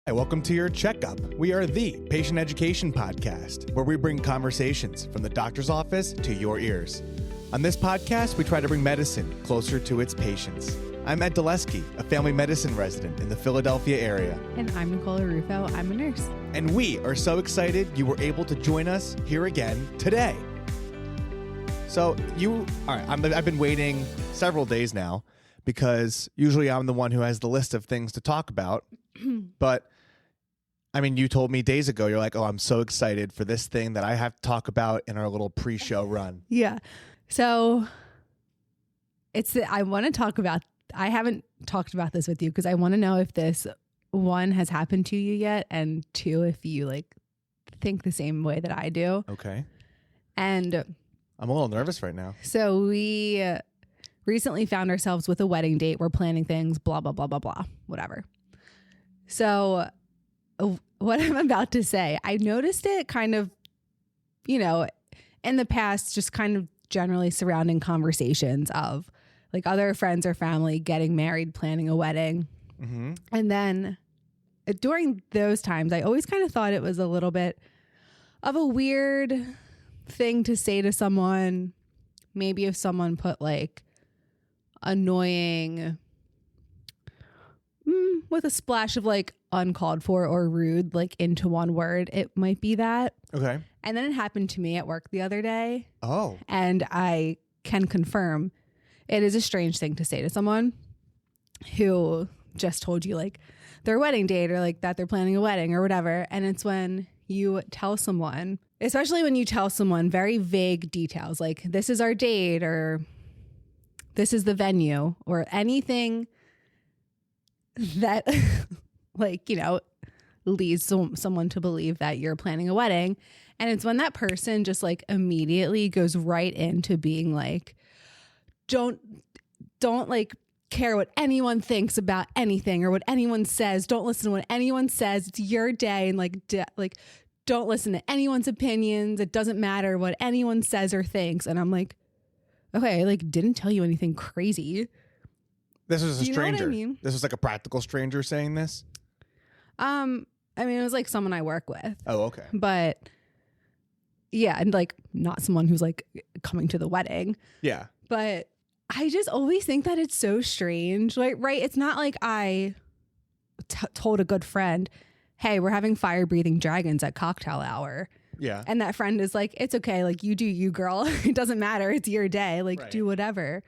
Hi, welcome to your checkup. We are the patient education podcast, where we bring conversations from the doctor's office to your ears. On this podcast, we try to bring medicine closer to its patients. I'm Ed Dulesky, a family medicine resident in the Philadelphia area. And I'm Nicola Rufo. I'm a nurse. And we are so excited you were able to join us here again today. So I've been waiting several days now because usually I'm the one who has the list of things to talk about. But I mean, you told me days ago, you're like, oh, I'm so excited for this thing that I have to talk about in our little pre-show run. Yeah. So I want to talk about, I haven't talked about this with you because I want to know if this, one, has happened to you yet, and two, if you think the same way that I do. Okay. And I'm a little nervous right now. So we recently found ourselves with a wedding date. We're planning things, blah, blah, blah, blah, blah, whatever. So what I'm about to say, I noticed it kind of, in the past, just kind of generally surrounding conversations of like other friends or family getting married, planning a wedding. Mm-hmm. And then during those times, I always kind of thought it was a little bit of a weird thing to say to someone. Maybe if someone put like annoying with a splash of like uncalled for or rude, like into one word, it might be that. Okay. And then it happened to me at work the other day. Oh. And I can confirm it is a strange thing to say to someone who just told you like their wedding date or like that they're planning a wedding or whatever. And it's when you tell someone, especially when you tell someone very vague details, like this is our date or this is the venue or anything that leads someone to believe that you're planning a wedding. And it's when that person just like immediately goes right into being like, don't like care what anyone thinks about anything or what anyone says. Don't listen to what anyone says. It's your day. And like don't listen to anyone's opinions. It doesn't matter what anyone says or thinks. And I'm like, okay, I like didn't tell you anything crazy. This was a stranger. You know what I mean? This was like a practical stranger saying this? I mean, it was like someone I work with. Oh, okay. But yeah, and like not someone who's like coming to the wedding. Yeah. But I just always think that it's so strange. Like, right? It's not like I told a good friend, hey, we're having fire breathing dragons at cocktail hour. Yeah. And that friend is like, it's okay. Like, you do you, girl. It doesn't matter. It's your day. Like, right. Do whatever.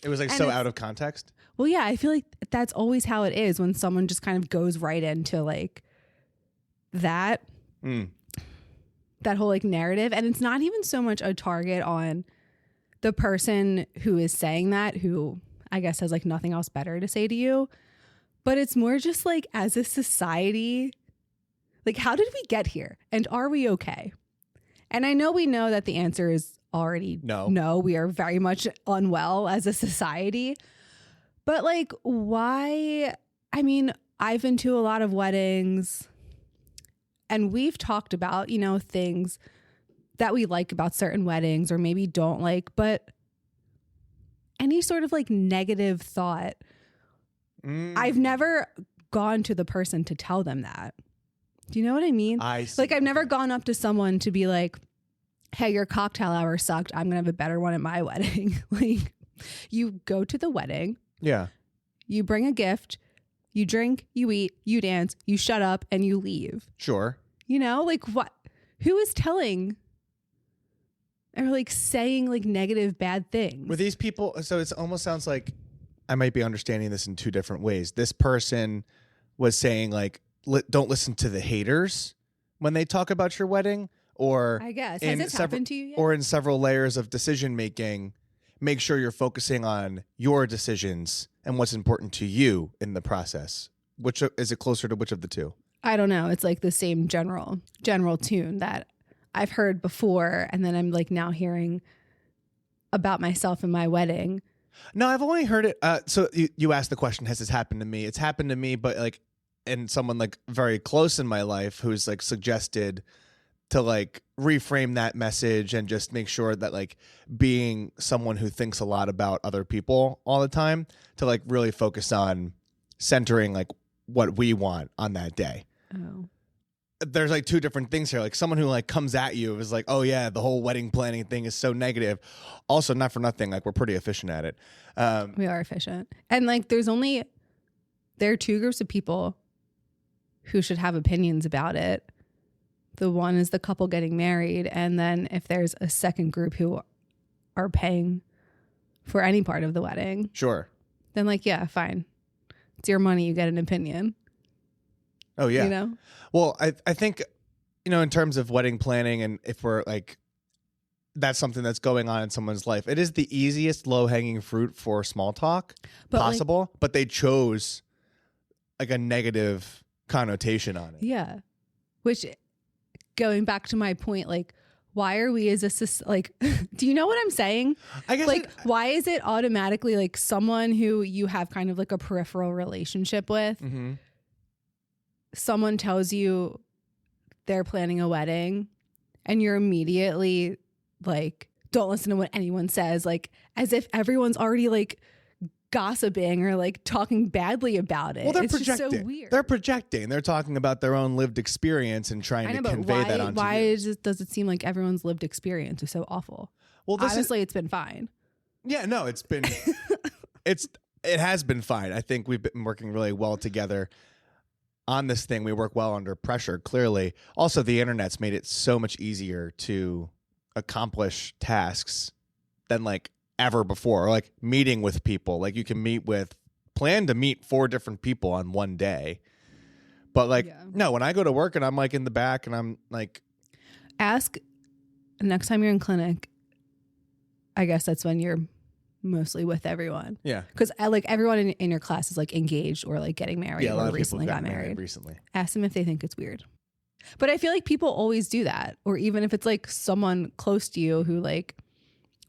It was like so out of context. Well, yeah, I feel like that's always how it is when someone just kind of goes right into like that whole like narrative. And it's not even so much a target on the person who is saying that, who I guess has like nothing else better to say to you. But it's more just like as a society, like how did we get here? And are we okay? And I know we know that the answer is already no. We are very much unwell as a society. But like, why? I mean, I've been to a lot of weddings and we've talked about, things that we like about certain weddings or maybe don't like, but any sort of like negative thought, I've never gone to the person to tell them that. Do you know what I mean? I see. Like, I've never gone up to someone to be like, hey, your cocktail hour sucked. I'm going to have a better one at my wedding. Like, you go to the wedding. Yeah. You bring a gift. You drink, you eat, you dance, you shut up, and you leave. Sure. Like what? Who is telling or like saying like negative, bad things? With these people, so it almost sounds like I might be understanding this in two different ways. This person was saying like, don't listen to the haters when they talk about your wedding, or I guess has this happened to you yet? Or in several layers of decision making, make sure you're focusing on your decisions and what's important to you in the process. Which is it closer to which of the two? I don't know. It's like the same general tune that I've heard before, and then I'm like now hearing about myself and my wedding. No, I've only heard it. So you asked the question, has this happened to me? It's happened to me, but like, and someone like very close in my life who's like suggested to like reframe that message and just make sure that like being someone who thinks a lot about other people all the time, to like really focus on centering like what we want on that day. Oh. There's like two different things here. Like someone who like comes at you is like, oh yeah, the whole wedding planning thing is so negative. Also, not for nothing, like we're pretty efficient at it. We are efficient. And like there are two groups of people who should have opinions about it. The one is the couple getting married. And then if there's a second group who are paying for any part of the wedding, Sure. then like, yeah, fine. It's your money. You get an opinion. Oh yeah. You know? Well, I think, in terms of wedding planning, and if we're like, that's something that's going on in someone's life, it is the easiest low hanging fruit for small talk possible, but they chose like a negative connotation on it. Yeah. Which, going back to my point, like, why are we as a, like, do you know what I'm saying? I guess like, why is it automatically like someone who you have kind of like a peripheral relationship with, someone tells you they're planning a wedding and you're immediately like, don't listen to what anyone says, like as if everyone's already like gossiping or like talking badly about it. Well, they're it's projecting. just so weird. They're projecting. They're talking about their own lived experience and trying to convey that onto you. Does it seem like everyone's lived experience is so awful? Well, honestly, it's been fine. Yeah, no, it's been, it has been fine. I think we've been working really well together on this thing. We work well under pressure, clearly. Also, the internet's made it so much easier to accomplish tasks than like ever before, or like meeting with people. Like you can plan to meet 4 different people on one day. But like, no, when I go to work and I'm like in the back and I'm like, ask next time you're in clinic, I guess that's when you're mostly with everyone. Yeah. Because like everyone in your class is like engaged or like getting married a lot or of recently people got married. Recently. Ask them if they think it's weird. But I feel like people always do that. Or even if it's like someone close to you who like,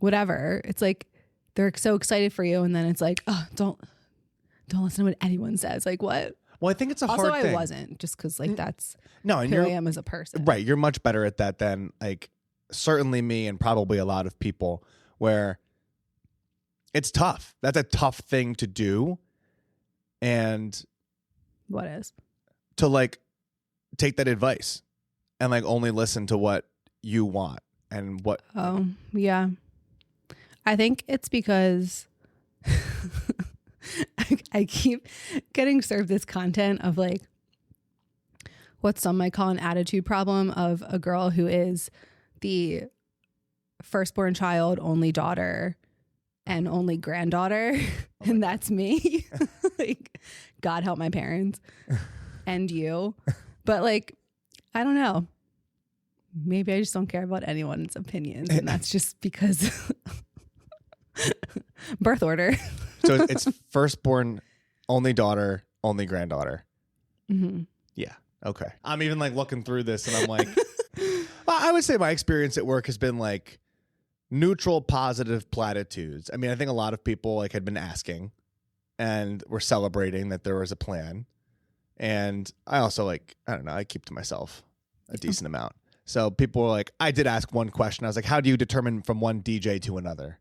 whatever, it's like they're so excited for you. And then it's like, oh, don't listen to what anyone says. Like what? Well, I think it's a hard thing. Also, I wasn't just because like that's who I am as a person. Right. You're much better at that than like certainly me and probably a lot of people, where it's tough. That's a tough thing to do. And what is? To like take that advice and like only listen to what you want and what. Oh, yeah. I think it's because I keep getting served this content of like what some might call an attitude problem of a girl who is the firstborn child, only daughter, and only granddaughter. And that's me. Like, God help my parents and you. But like, I don't know. Maybe I just don't care about anyone's opinions. And that's just because birth order. So it's firstborn, only daughter, only granddaughter. Mm-hmm. Yeah. Okay. I'm even like looking through this and I'm like, well, I would say my experience at work has been like neutral, positive platitudes. I mean, I think a lot of people like had been asking and were celebrating that there was a plan. And I also like, I don't know, I keep to myself a decent amount. So people were like, I did ask one question. I was like, how do you determine from one DJ to another?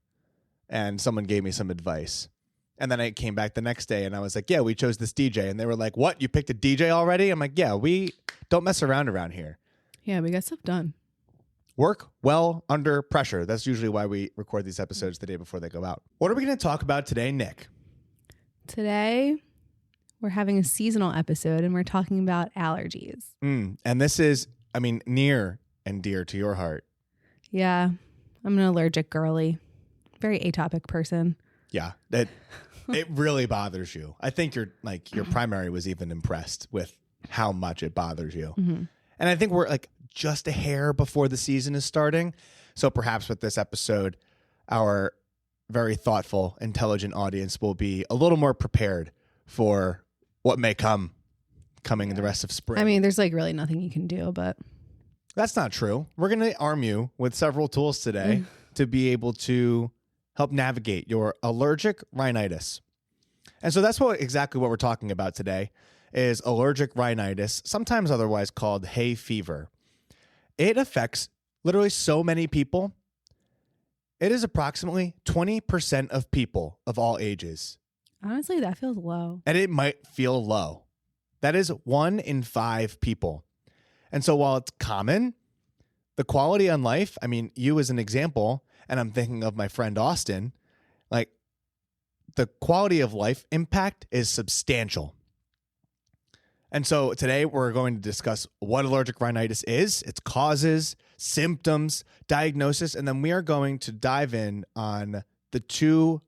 And someone gave me some advice. And then I came back the next day and I was like, yeah, we chose this DJ. And they were like, what? You picked a DJ already? I'm like, yeah, we don't mess around here. Yeah, we got stuff done. Work well under pressure. That's usually why we record these episodes the day before they go out. What are we going to talk about today, Nick? Today, we're having a seasonal episode and we're talking about allergies. And this is, I mean, near and dear to your heart. Yeah, I'm an allergic girly. Very atopic person. Yeah, it really bothers you. I think your primary was even impressed with how much it bothers you. Mm-hmm. And I think we're like just a hair before the season is starting. So perhaps with this episode, our very thoughtful, intelligent audience will be a little more prepared for what may coming in the rest of spring. I mean, there's like really nothing you can do, but that's not true. We're going to arm you with several tools today to be able to help navigate your allergic rhinitis. And so that's exactly what we're talking about today is allergic rhinitis, sometimes otherwise called hay fever. It affects literally so many people. It is approximately 20% of people of all ages. Honestly, that feels low. And it might feel low. That is 1 in 5 people. And so while it's common, the quality on life, I mean, you as an example, and I'm thinking of my friend Austin, like the quality of life impact is substantial. And so today we're going to discuss what allergic rhinitis is, its causes, symptoms, diagnosis, and then we are going to dive in on the 2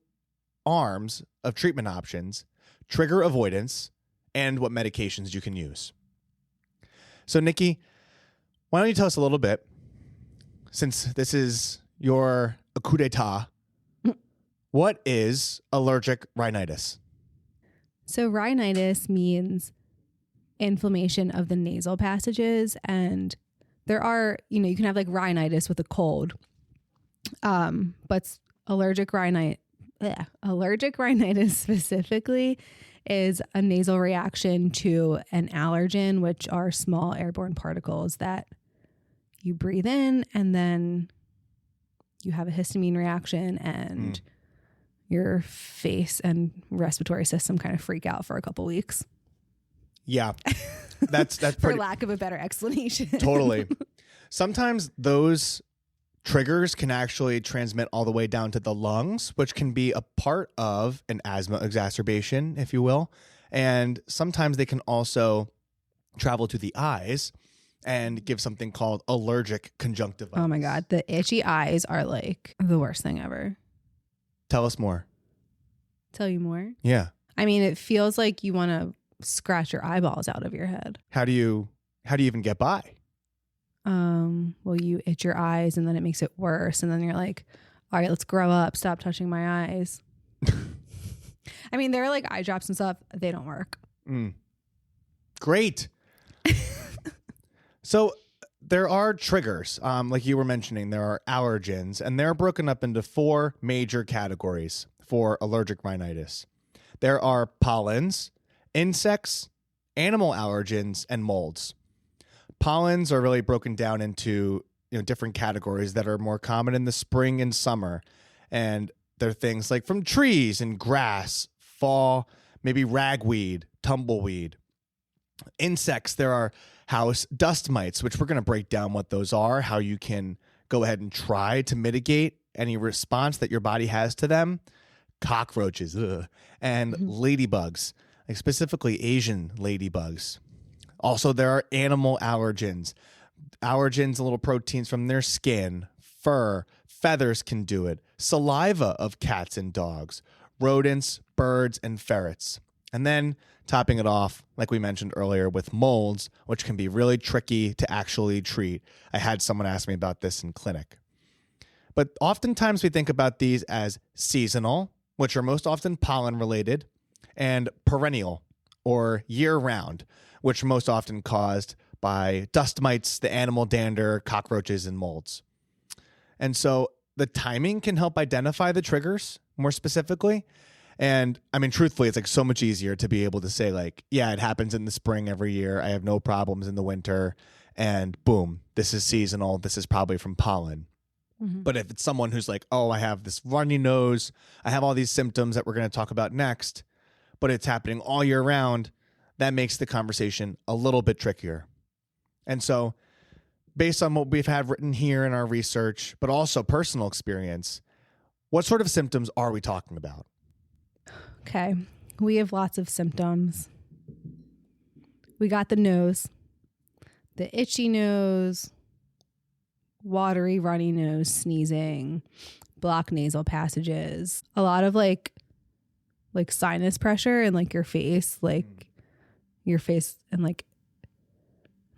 arms of treatment options, trigger avoidance, and what medications you can use. So Nikki, why don't you tell us a little bit, since this is your coup d'etat, what is allergic rhinitis? So rhinitis means inflammation of the nasal passages, and there are, you can have like rhinitis with a cold, but allergic rhinitis specifically is a nasal reaction to an allergen, which are small airborne particles that you breathe in, and then you have a histamine reaction, and your face and respiratory system kind of freak out for a couple weeks. Yeah, that's for lack of a better explanation. Totally. Sometimes those triggers can actually transmit all the way down to the lungs, which can be a part of an asthma exacerbation, if you will. And sometimes they can also travel to the eyes and give something called allergic conjunctivitis. Oh my God. The itchy eyes are like the worst thing ever. Tell us more. Tell you more? Yeah. I mean, it feels like you want to scratch your eyeballs out of your head. How do you even get by? Well, you itch your eyes and then it makes it worse. And then you're like, all right, let's grow up. Stop touching my eyes. I mean, there are like eye drops and stuff. They don't work. Great. So there are triggers. Like you were mentioning, there are allergens, and they're broken up into 4 major categories for allergic rhinitis. There are pollens, insects, animal allergens, and molds. Pollens are really broken down into different categories that are more common in the spring and summer. And they're things like from trees and grass, fall, maybe ragweed, tumbleweed. Insects, there are house dust mites, which we're going to break down what those are, how you can go ahead and try to mitigate any response that your body has to them. Cockroaches, and ladybugs, like specifically Asian ladybugs. Also, there are animal allergens. Allergens, little proteins from their skin, fur, feathers can do it. Saliva of cats and dogs, rodents, birds, and ferrets. And then topping it off, like we mentioned earlier, with molds, which can be really tricky to actually treat. I had someone ask me about this in clinic. But oftentimes we think about these as seasonal, which are most often pollen related, and perennial, or year-round, which are most often caused by dust mites, the animal dander, cockroaches, and molds. And so the timing can help identify the triggers more specifically. And I mean, truthfully, it's like so much easier to be able to say like, yeah, it happens in the spring every year. I have no problems in the winter. And boom, this is seasonal. This is probably from pollen. But if it's someone who's like, oh, I have this runny nose, I have all these symptoms that we're going to talk about next, but it's happening all year round, that makes the conversation a little bit trickier. And so based on what we've had written here in our research, but also personal experience, what sort of symptoms are we talking about? Okay. We have lots of symptoms. We got the nose, the itchy nose, watery, runny nose, sneezing, blocked nasal passages, a lot of like sinus pressure in like your face and like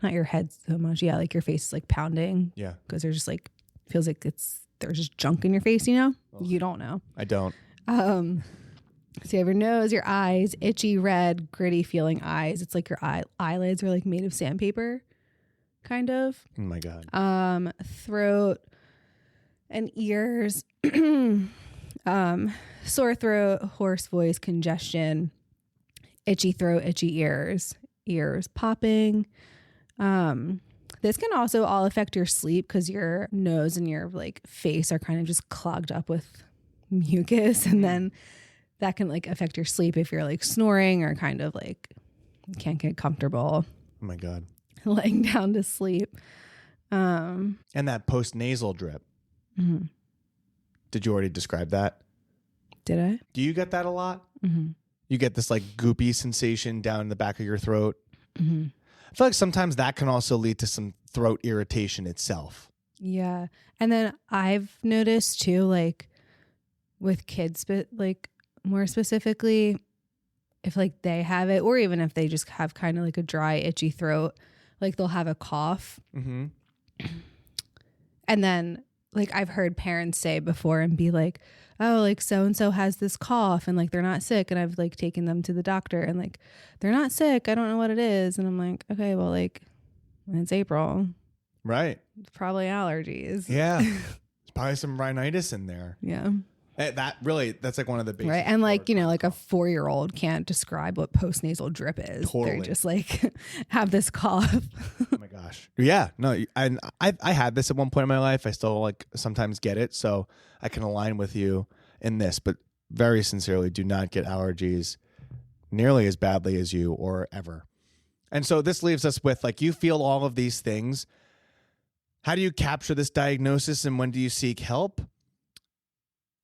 not your head so much. Yeah. Like your face is like pounding. Yeah. Cause there's just like, feels like there's just junk in your face, You don't know. I don't. So you have your nose, your eyes, itchy, red, gritty feeling eyes. It's like your eyelids are like made of sandpaper, kind of. Oh my God. Throat and ears, sore throat, hoarse voice, congestion, itchy throat, itchy ears popping. This can also all affect your sleep because your nose and your like face are kind of just clogged up with mucus, and then that can like affect your sleep if you're like snoring or kind of like Can't get comfortable Oh my God. laying down to sleep. And that post-nasal drip. Mm-hmm. Did you already describe that? Did I? Do you get that a lot? Mm-hmm. You get this like goopy sensation down the back of your throat. Mm-hmm. I feel like sometimes that can also lead to some throat irritation itself. Yeah. And then I've noticed too, like with kids, but like more specifically, if like they have it, or even if they just have kind of like a dry, itchy throat, like they'll have a cough. Mm-hmm. And then like I've heard parents say before and be like, oh, like so-and-so has this cough and like they're not sick. And I've like taken them to the doctor and like, they're not sick. I don't know what it is. And I'm like, okay, well, like it's April. Right. It's probably allergies. Yeah. There's probably some rhinitis in there. Yeah. That's like one of the basic. Right. And like, you know, like a 4-year-old can't describe what post-nasal drip is. Totally. They're just like have this cough. Oh my gosh. Yeah. No, I had this at one point in my life. I still like sometimes get it. So I can align with you in this, but very sincerely do not get allergies nearly as badly as you or ever. And so this leaves us with like, you feel all of these things. How do you capture this diagnosis and when do you seek help?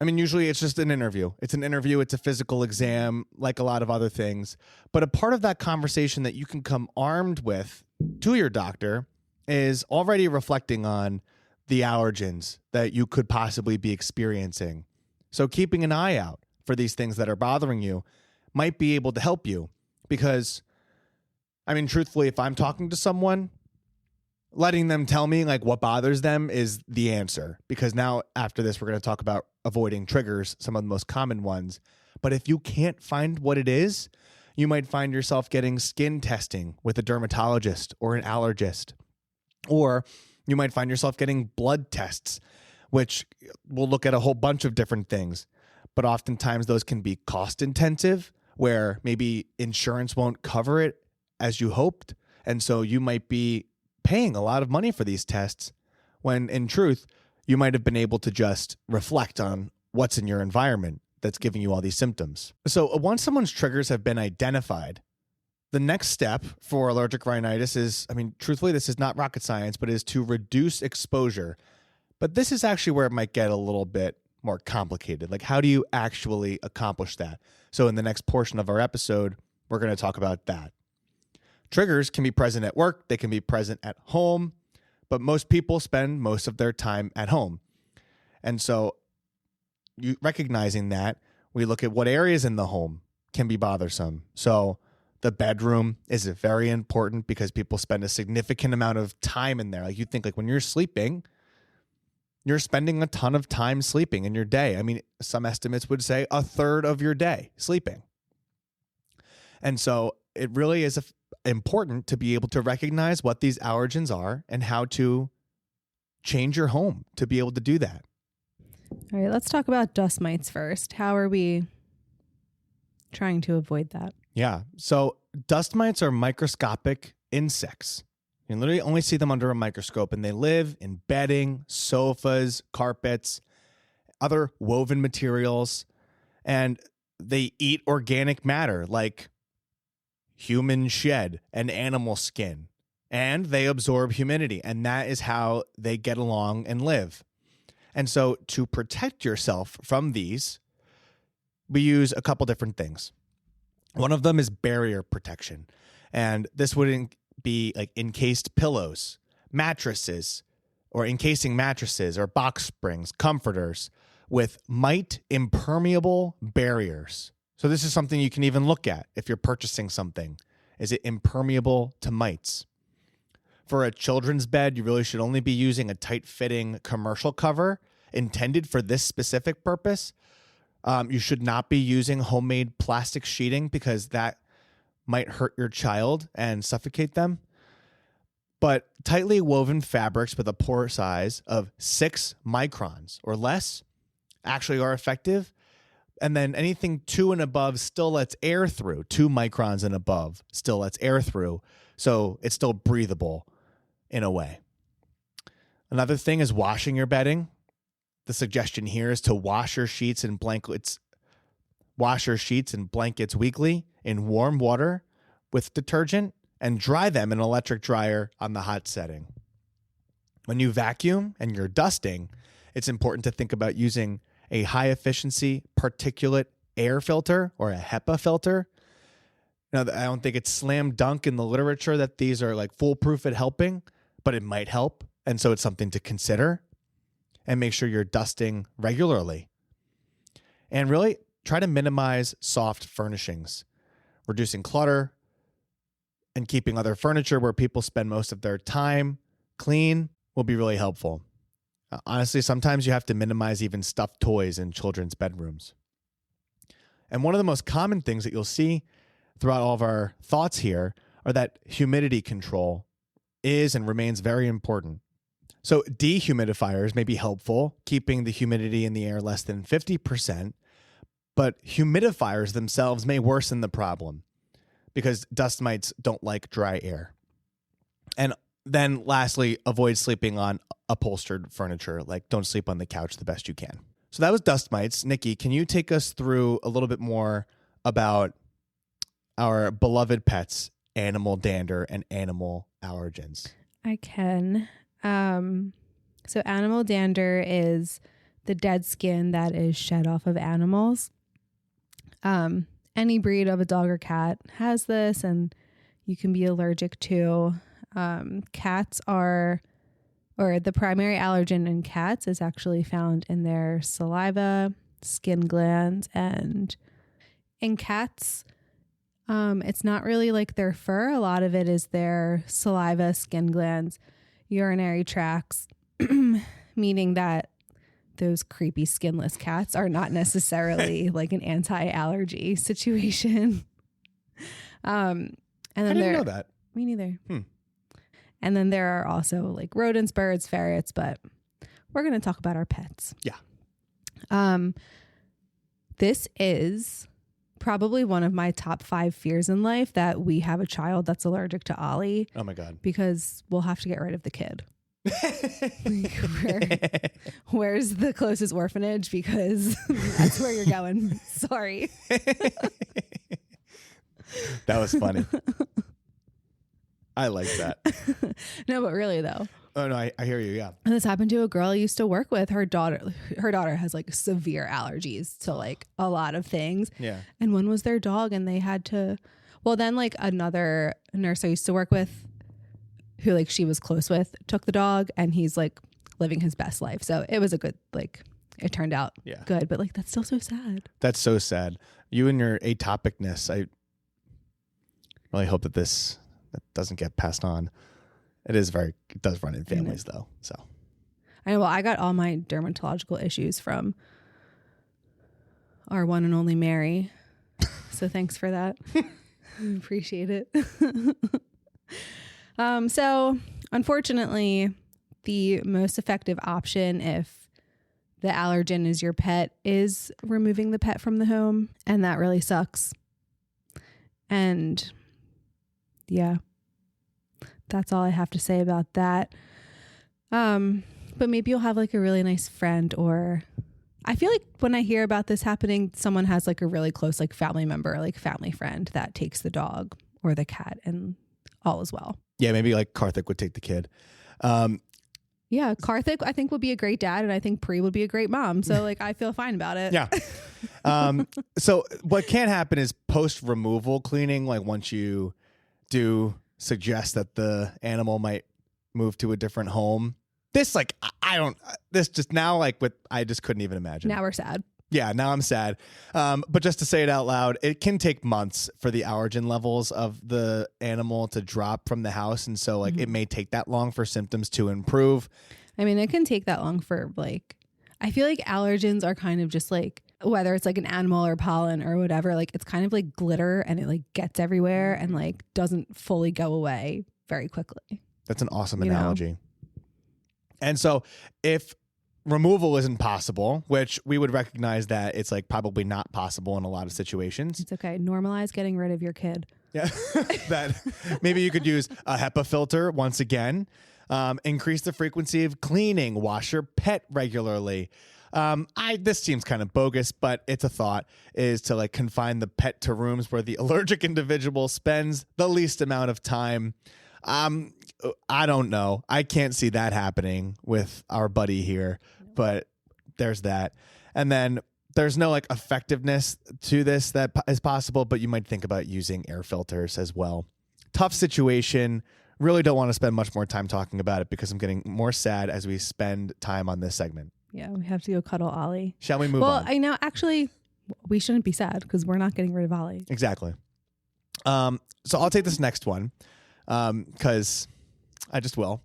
I mean, usually it's just an interview. It's an interview. It's a physical exam, like a lot of other things. But a part of that conversation that you can come armed with to your doctor is already reflecting on the allergens that you could possibly be experiencing. So keeping an eye out for these things that are bothering you might be able to help you. Because, I mean, truthfully, if I'm talking to someone, letting them tell me like what bothers them is the answer, because now after this, we're going to talk about avoiding triggers, some of the most common ones. But if you can't find what it is, you might find yourself getting skin testing with a dermatologist or an allergist, or you might find yourself getting blood tests, which will look at a whole bunch of different things. But oftentimes those can be cost intensive, where maybe insurance won't cover it as you hoped. And so you might be paying a lot of money for these tests when in truth, you might have been able to just reflect on what's in your environment that's giving you all these symptoms. So once someone's triggers have been identified, the next step for allergic rhinitis is, I mean, truthfully, this is not rocket science, but is to reduce exposure. But this is actually where it might get a little bit more complicated. Like, how do you actually accomplish that? So in the next portion of our episode, we're going to talk about that. Triggers can be present at work, they can be present at home, but most people spend most of their time at home. And so recognizing that, we look at what areas in the home can be bothersome. So the bedroom is very important because people spend a significant amount of time in there. Like you think like when you're sleeping, you're spending a ton of time sleeping in your day. I mean, some estimates would say a third of your day sleeping. And so it really is important to be able to recognize what these allergens are and how to change your home to be able to do that. All right, let's talk about dust mites first. How are we trying to avoid that? Yeah. So dust mites are microscopic insects. You can literally only see them under a microscope, and they live in bedding, sofas, carpets, other woven materials, and they eat organic matter like human shed and animal skin, and they absorb humidity, and that is how they get along and live. And so to protect yourself from these, we use a couple different things. One of them is barrier protection, and this would be like encased pillows, mattresses, or encasing mattresses or box springs, comforters with mite impermeable barriers. So this is something you can even look at if you're purchasing something. Is it impermeable to mites? For a children's bed, you really should only be using a tight-fitting commercial cover intended for this specific purpose. You should not be using homemade plastic sheeting because that might hurt your child and suffocate them. But tightly woven fabrics with a pore size of 6 microns or less actually are effective. And then anything 2 and above still lets air through. 2 microns and above still lets air through. So it's still breathable in a way. Another thing is washing your bedding. The suggestion here is to wash your sheets and blankets weekly in warm water with detergent and dry them in an electric dryer on the hot setting. When you vacuum and you're dusting, it's important to think about using a high efficiency particulate air filter or a HEPA filter. Now, I don't think it's slam dunk in the literature that these are like foolproof at helping, but it might help. And so it's something to consider. And make sure you're dusting regularly. And really try to minimize soft furnishings. Reducing clutter and keeping other furniture where people spend most of their time clean will be really helpful. Honestly, sometimes you have to minimize even stuffed toys in children's bedrooms. And one of the most common things that you'll see throughout all of our thoughts here are that humidity control is and remains very important. So dehumidifiers may be helpful, keeping the humidity in the air less than 50%, but humidifiers themselves may worsen the problem because dust mites don't like dry air. And then lastly, avoid sleeping on upholstered furniture. Like, don't sleep on the couch the best you can. So that was dust mites. Nikki, can you take us through a little bit more about our beloved pets, animal dander and animal allergens? I can. So animal dander is the dead skin that is shed off of animals. Any breed of a dog or cat has this, and you can be allergic to. Cats are, or the primary allergen in cats is actually found in their saliva, skin glands, and in cats, it's not really like their fur. A lot of it is their saliva, skin glands, urinary tracts, meaning that those creepy skinless cats are not necessarily like an anti-allergy situation. And then I didn't know that. Me neither. And then there are also like rodents, birds, ferrets, but we're going to talk about our pets. Yeah. This is probably one of my top 5 fears in life, that we have a child that's allergic to Ollie. Oh my God. Because we'll have to get rid of the kid. Where's the closest orphanage? Because that's where you're going. Sorry. That was funny. I like that. No, but really though. Oh no, I hear you. Yeah. And this happened to a girl I used to work with. Her daughter has like severe allergies to like a lot of things. Yeah. And one was their dog, and they had to, well, then like another nurse I used to work with, who like she was close with, took the dog, and he's like living his best life. So it was a good, like, it turned out good, but like that's still so sad. That's so sad. You and your atopicness. I really hope that that doesn't get passed on. It does run in families though. So I know. Well, I got all my dermatological issues from our one and only Mary. So thanks for that. Appreciate it. So unfortunately, the most effective option if the allergen is your pet is removing the pet from the home. And that really sucks. And yeah, that's all I have to say about that. But maybe you'll have like a really nice friend, or I feel like when I hear about this happening, someone has like a really close like family member, like family friend that takes the dog or the cat, and all is well. Yeah, maybe like Karthik would take the kid. Yeah, Karthik I think would be a great dad, and I think Pri would be a great mom. So like I feel fine about it. Yeah. So what can happen is post-removal cleaning, like once you do suggest that the animal might move to a different home. This like this just now like with I just couldn't even imagine. Now we're sad. Yeah, now I'm sad. But just to say it out loud, it can take months for the allergen levels of the animal to drop from the house. And so like it may take that long for symptoms to improve. I mean, it can take that long for like, I feel like allergens are kind of just like, whether it's like an animal or pollen or whatever, like it's kind of like glitter, and it like gets everywhere and like doesn't fully go away very quickly. That's an awesome analogy. And so if removal isn't possible, which we would recognize that it's like probably not possible in a lot of situations. It's okay. Normalize getting rid of your kid. Yeah. That maybe you could use a HEPA filter once again. Increase the frequency of cleaning. Wash your pet regularly. This seems kind of bogus, but it's a thought, is to like confine the pet to rooms where the allergic individual spends the least amount of time. I don't know. I can't see that happening with our buddy here, but there's that. And then there's no like effectiveness to this that is possible, but you might think about using air filters as well. Tough situation. Really don't want to spend much more time talking about it because I'm getting more sad as we spend time on this segment. Yeah, we have to go cuddle Ollie. Shall we move on? Well, I know actually we shouldn't be sad because we're not getting rid of Ollie. Exactly. So I'll take this next one because I just will.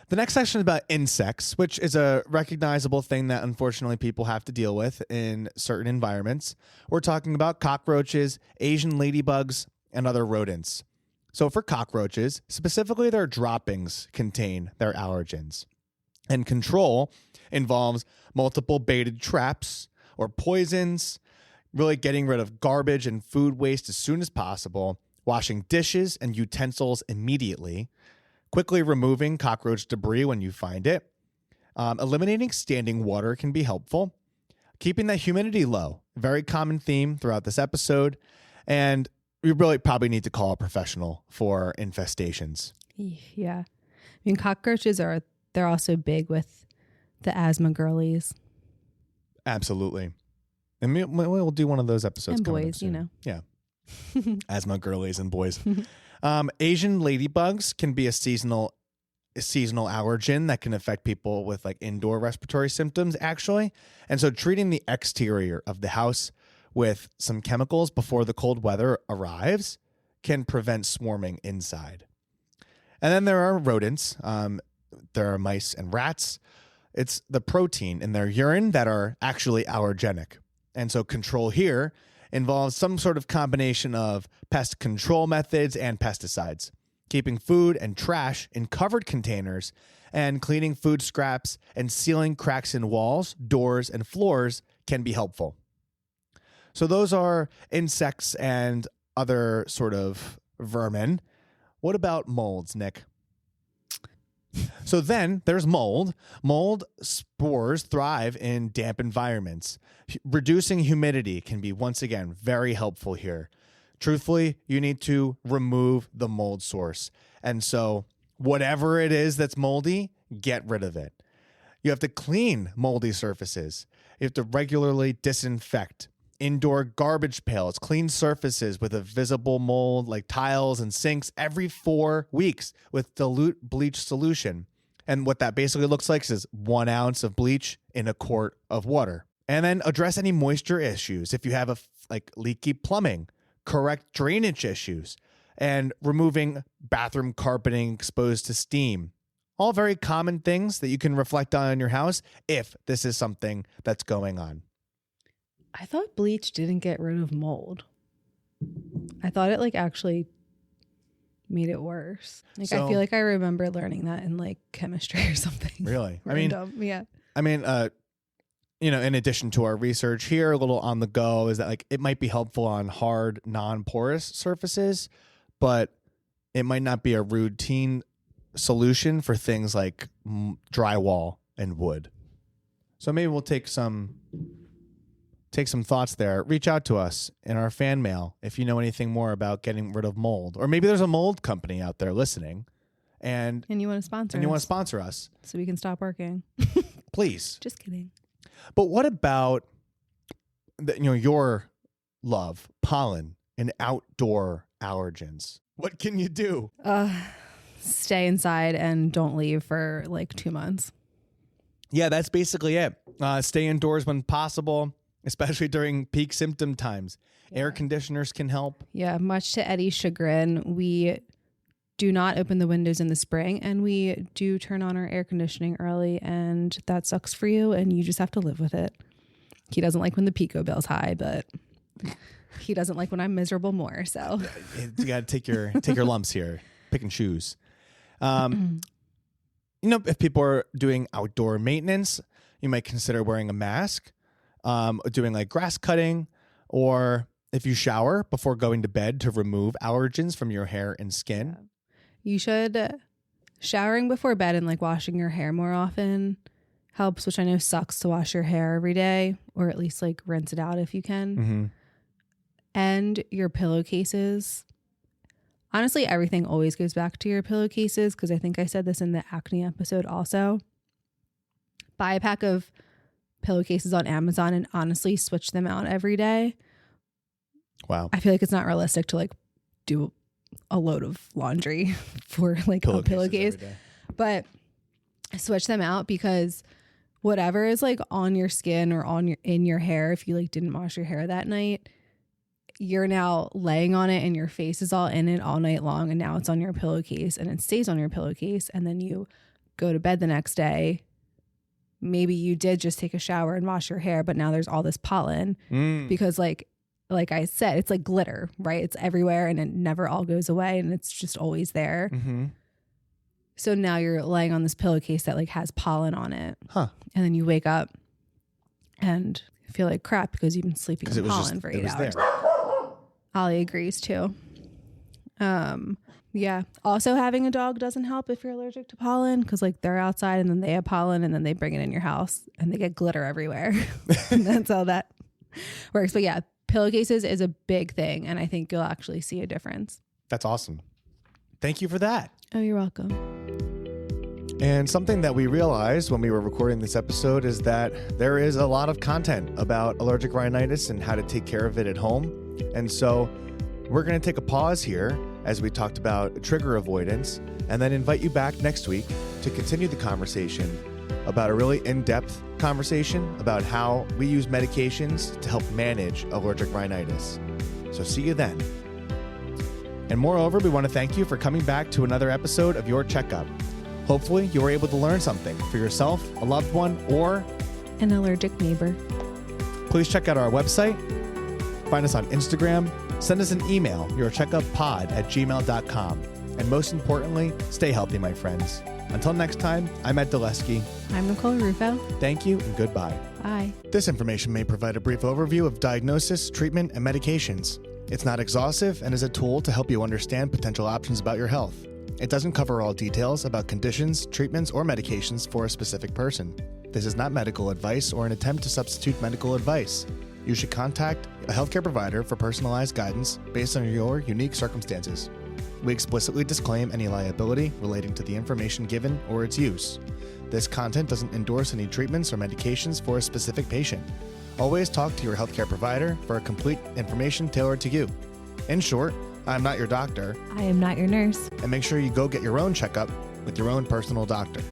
The next section is about insects, which is a recognizable thing that unfortunately people have to deal with in certain environments. We're talking about cockroaches, Asian ladybugs, and other rodents. So for cockroaches, specifically their droppings contain their allergens. And control involves multiple baited traps or poisons, really getting rid of garbage and food waste as soon as possible, washing dishes and utensils immediately, quickly removing cockroach debris when you find it. Eliminating standing water can be helpful. Keeping that humidity low, very common theme throughout this episode. And we really probably need to call a professional for infestations. Yeah. I mean, cockroaches they're also big with the asthma girlies. Absolutely. And we'll do one of those episodes. And boys, you know. Yeah. Asthma girlies and boys. Asian ladybugs can be a seasonal allergen that can affect people with like indoor respiratory symptoms, actually. And so treating the exterior of the house with some chemicals before the cold weather arrives can prevent swarming inside. And then there are rodents. There are mice and rats. It's the protein in their urine that are actually allergenic. And so control here involves some sort of combination of pest control methods and pesticides, keeping food and trash in covered containers, and cleaning food scraps and sealing cracks in walls, doors, and floors can be helpful. So those are insects and other sort of vermin. What about molds, Nick? So then there's mold. Mold spores thrive in damp environments. Reducing humidity can be, once again, very helpful here. Truthfully, you need to remove the mold source. And so whatever it is that's moldy, get rid of it. You have to clean moldy surfaces. You have to regularly disinfect. Indoor garbage pails, clean surfaces with a visible mold like tiles and sinks every 4 weeks with dilute bleach solution. And what that basically looks like is 1 ounce of bleach in a quart of water. And then address any moisture issues. If you have leaky plumbing, correct drainage issues, and removing bathroom carpeting exposed to steam. All very common things that you can reflect on in your house if this is something that's going on. I thought bleach didn't get rid of mold. I thought it actually made it worse. I feel like I remember learning that in chemistry or something. Really? Random. Yeah. In addition to our research here, a little on the go is that it might be helpful on hard, non-porous surfaces, but it might not be a routine solution for things like drywall and wood. So maybe we'll take some thoughts there. Reach out to us in our fan mail if you know anything more about getting rid of mold. Or maybe there's a mold company out there listening. And you want to sponsor us. So we can stop working. Please. Just kidding. But what about your love, pollen, and outdoor allergens? What can you do? Stay inside and don't leave for 2 months. Yeah, that's basically it. Stay indoors when possible, especially during peak symptom times. Yeah. Air conditioners can help. Yeah, much to Eddie's chagrin, we do not open the windows in the spring, and we do turn on our air conditioning early, and that sucks for you, and you just have to live with it. He doesn't like when the Pico bill's high, but he doesn't like when I'm miserable more. So you got to take your lumps here, pick and choose. If people are doing outdoor maintenance, you might consider wearing a mask, doing grass cutting, or if you shower before going to bed to remove allergens from your hair and skin. You should showering before bed and washing your hair more often helps, which I know sucks to wash your hair every day, or at least like rinse it out if you can. Mm-hmm. And your pillowcases. Honestly, everything always goes back to your pillowcases, because I think I said this in the acne episode also. Buy a pack of pillowcases on Amazon and honestly switch them out every day. Wow. I feel like it's not realistic to like do a load of laundry for like a pillowcase, but switch them out, because whatever is like on your skin or in your hair, if you like didn't wash your hair that night, you're now laying on it and your face is all in it all night long, and now it's on your pillowcase and it stays on your pillowcase, and then you go to bed the next day. Maybe you did just take a shower and wash your hair, but now there's all this pollen because like I said, it's like glitter, right? It's everywhere and it never all goes away, and it's just always there. Mm-hmm. So now you're laying on this pillowcase that like has pollen on it. Huh. And then you wake up and feel like crap because you've been sleeping in pollen for 8 hours. Ollie agrees too. Yeah. Also, having a dog doesn't help if you're allergic to pollen, because like they're outside and then they have pollen and then they bring it in your house and they get glitter everywhere. And that's how that works. But yeah, pillowcases is a big thing, and I think you'll actually see a difference. That's awesome. Thank you for that. Oh, you're welcome. And something that we realized when we were recording this episode is that there is a lot of content about allergic rhinitis and how to take care of it at home. And so we're going to take a pause here as we talked about trigger avoidance, and then invite you back next week to continue the conversation about a really in-depth conversation about how we use medications to help manage allergic rhinitis. So see you then. And moreover, we want to thank you for coming back to another episode of Your Checkup. Hopefully you were able to learn something for yourself, a loved one, or an allergic neighbor. Please check out our website, find us on Instagram, send us an email, yourcheckuppod@gmail.com. And most importantly, stay healthy, my friends. Until next time, I'm Ed Dulesky. I'm Nicole Rufo. Thank you and goodbye. Bye. This information may provide a brief overview of diagnosis, treatment, and medications. It's not exhaustive and is a tool to help you understand potential options about your health. It doesn't cover all details about conditions, treatments, or medications for a specific person. This is not medical advice or an attempt to substitute medical advice. You should contact a healthcare provider for personalized guidance based on your unique circumstances. We explicitly disclaim any liability relating to the information given or its use. This content doesn't endorse any treatments or medications for a specific patient. Always talk to your healthcare provider for a complete information tailored to you. In short, I'm not your doctor. I am not your nurse. And make sure you go get your own checkup with your own personal doctor.